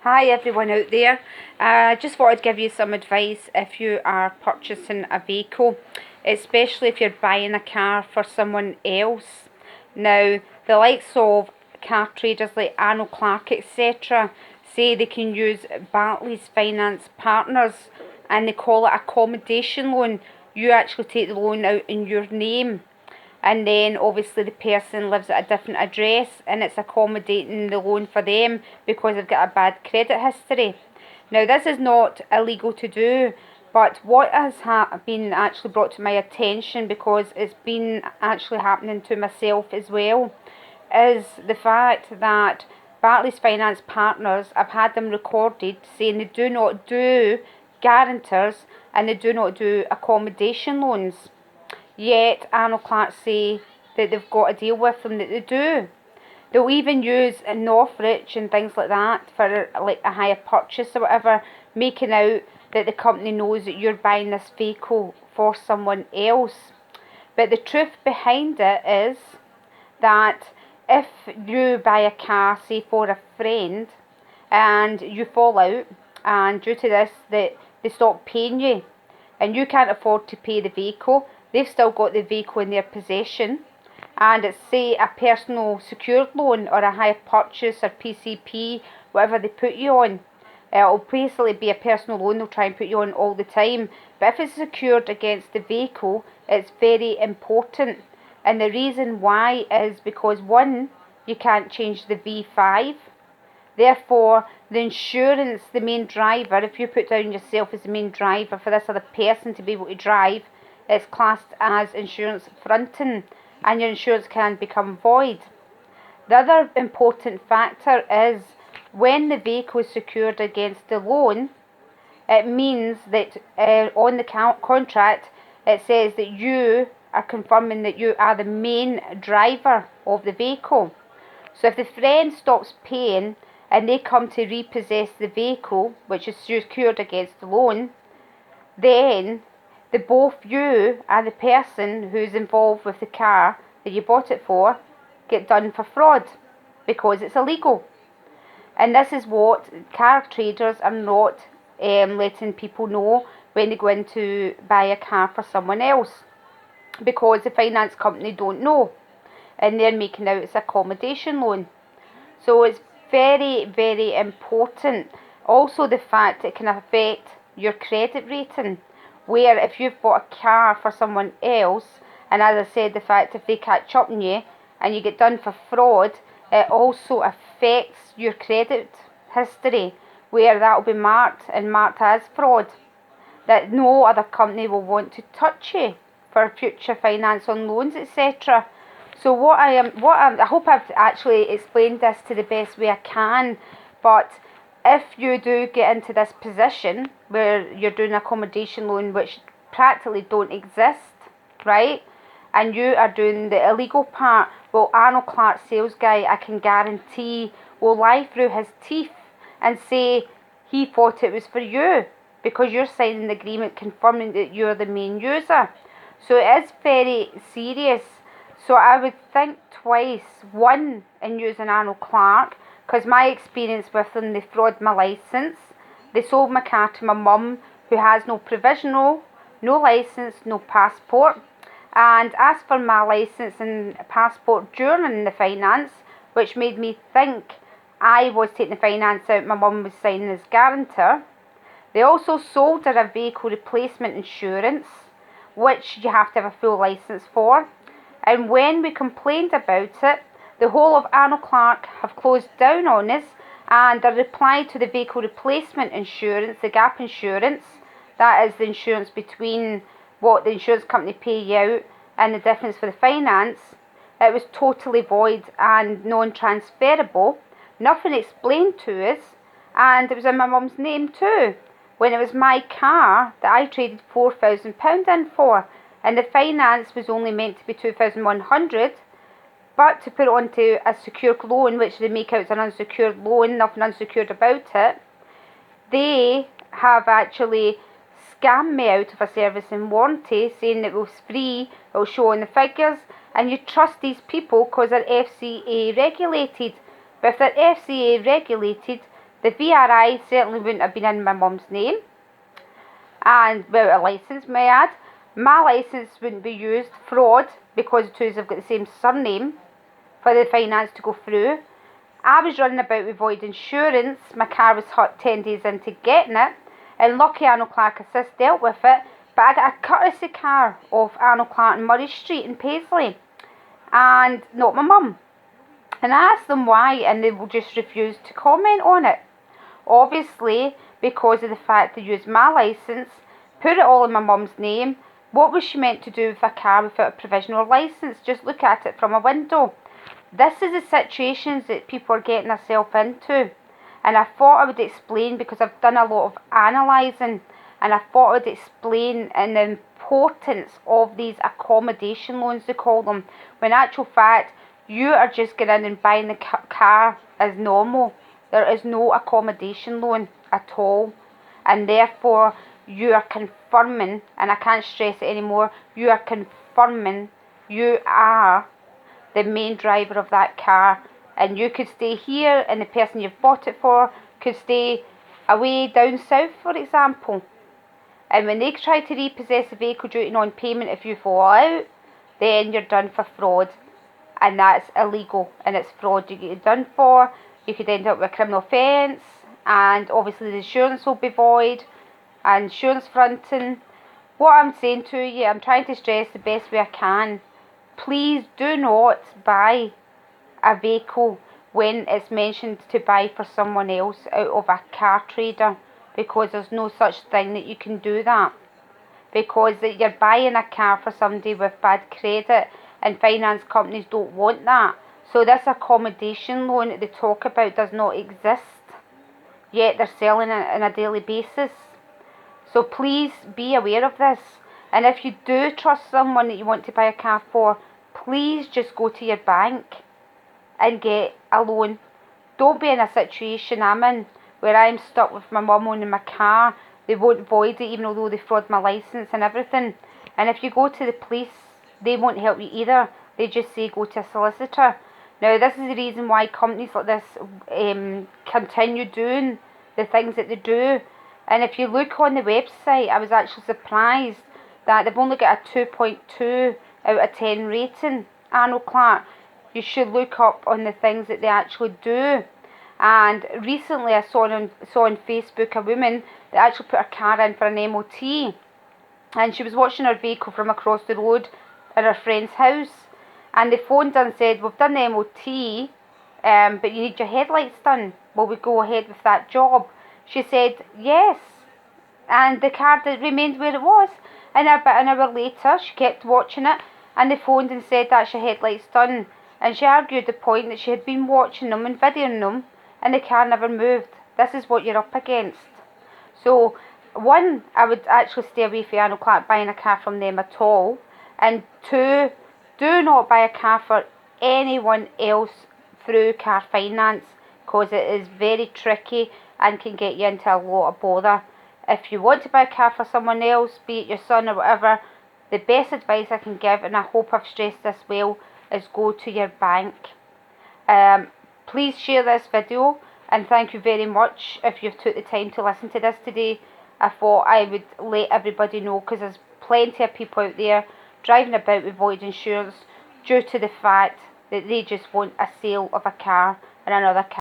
Hi everyone out there. I just thought I'd give you some advice if you are purchasing a vehicle, especially if you're buying a car for someone else. Now, the likes of car traders like Arnold Clark, etc., say they can use Barclays Finance Partners and they call it accommodation loan. You actually take the loan out in your name, and then obviously the person lives at a different address and it's accommodating the loan for them because they've got a bad credit history. Now, this is not illegal to do, but what has been actually brought to my attention, because it's been actually happening to myself as well, is the fact that Barclays Finance Partners, I've had them recorded saying they do not do guarantors and they do not do accommodation loans. Yet Arnold Clark say that they've got a deal with them that they do. They'll even use Northridge and things like that for like a hire purchase or whatever, making out that the company knows that you're buying this vehicle for someone else. But the truth behind it is that if you buy a car, say for a friend, and you fall out, and due to this that they stop paying you, and you can't afford to pay the vehicle, they've still got the vehicle in their possession, and it's say a personal secured loan or a hire purchase or PCP, whatever they put you on. It'll basically be a personal loan they'll try and put you on all the time. But if it's secured against the vehicle, it's very important. And the reason why is because, one, you can't change the V5. Therefore, the insurance, the main driver, if you put down yourself as the main driver for this other person to be able to drive, it's classed as insurance fronting, and your insurance can become void. The other important factor is when the vehicle is secured against the loan, it means that on the contract it says that you are confirming that you are the main driver of the vehicle. So if the friend stops paying and they come to repossess the vehicle, which is secured against the loan, then both you and the person who's involved with the car that you bought it for get done for fraud because it's illegal. And this is what car traders are not letting people know when they go in to buy a car for someone else, because the finance company don't know and they're making out it's accommodation loan. So it's very, very important. Also, the fact it can affect your credit rating, where if you've bought a car for someone else, and as I said, the fact if they catch up on you and you get done for fraud, it also affects your credit history, where that will be marked as fraud, that no other company will want to touch you for future finance on loans, etc. So I hope I've actually explained this to the best way I can. But if you do get into this position where you're doing accommodation loan, which practically don't exist, right? And you are doing the illegal part, well, Arnold Clark sales guy, I can guarantee, will lie through his teeth and say he thought it was for you because you're signing the agreement confirming that you're the main user. So it is very serious. So I would think twice, one, in using Arnold Clark, because my experience with them, they fraud my licence. They sold my car to my mum, who has no provisional, no licence, no passport, and asked for my licence and passport during the finance, which made me think I was taking the finance out, my mum was signing as guarantor. They also sold her a vehicle replacement insurance, which you have to have a full licence for. And when we complained about it, the whole of Arnold Clark have closed down on us, and the reply to the vehicle replacement insurance, the gap insurance, that is the insurance between what the insurance company pay you out and the difference for the finance, it was totally void and non-transferable. Nothing explained to us, and it was in my mum's name too, when it was my car that I traded £4,000 in for, and the finance was only meant to be 2,100, but to put it onto a secured loan, which they make out as an unsecured loan, nothing unsecured about it, they have actually scammed me out of a service and warranty, saying it was free, it'll show on the figures, and you trust these people because they're FCA regulated. But if they're FCA regulated, The VRI certainly wouldn't have been in my mum's name, and without a licence, may I add. My licence wouldn't be used. Fraud, because the two have got the same surname, for the finance to go through. I was running about with void insurance. My car was hot 10 days into getting it, and lucky Arnold Clark Assist dealt with it, but I got a courtesy car off Arnold Clark and Murray Street in Paisley, and not my mum. And I asked them why, and they will just refuse to comment on it. Obviously, because of the fact they used my licence, put it all in my mum's name. What was she meant to do with a car without a provisional licence? Just look at it from a window. This is the situations that people are getting themselves into. And I thought I would explain, because I've done a lot of analysing, and I thought I would explain in the importance of these accommodation loans, they call them. When in actual fact, you are just going in and buying the car as normal. There is no accommodation loan at all. And therefore, you are confirming, and I can't stress it anymore, you are confirming you are the main driver of that car. And you could stay here, and the person you've bought it for could stay away down south, for example. And when they try to repossess the vehicle due to non-payment, if you fall out, then you're done for fraud. And that's illegal, and it's fraud you get done for. You could end up with a criminal offence, and obviously the insurance will be void, and insurance fronting. What I'm saying to you, I'm trying to stress the best way I can. Please do not buy a vehicle when it's mentioned to buy for someone else out of a car trader, because there's no such thing that you can do that. Because you're buying a car for somebody with bad credit, and finance companies don't want that. So this accommodation loan that they talk about does not exist, yet they're selling it on a daily basis. So please be aware of this. And if you do trust someone that you want to buy a car for, please just go to your bank and get a loan. Don't be in a situation I'm in, where I'm stuck with my mum owning my car. They won't void it, even though they fraud my licence and everything. And if you go to the police, they won't help you either. They just say go to a solicitor. Now, this is the reason why companies like this continue doing the things that they do. And if you look on the website, I was actually surprised that they've only got a 2.2 out of 10 rating, Arnold Clark. You should look up on the things that they actually do. And recently I saw on Facebook a woman that actually put her car in for an MOT. And she was watching her vehicle from across the road at her friend's house. And they phoned her and said, we've done the MOT, but you need your headlights done. Will we go ahead with that job? She said, yes. And the car remained where it was. And about an hour later, she kept watching it, and they phoned and said, that's your headlights done. And she argued the point that she had been watching them and videoing them, and the car never moved. This is what you're up against. So, one, I would actually stay away from Arnold Clark buying a car from them at all. And two, do not buy a car for anyone else through car finance, because it is very tricky and can get you into a lot of bother. If you want to buy a car for someone else, be it your son or whatever, the best advice I can give, and I hope I've stressed this well, is go to your bank. Please share this video, and thank you very much if you've took the time to listen to this today. I thought I would let everybody know, because there's plenty of people out there driving about with void insurance due to the fact that they just want a sale of a car and another car.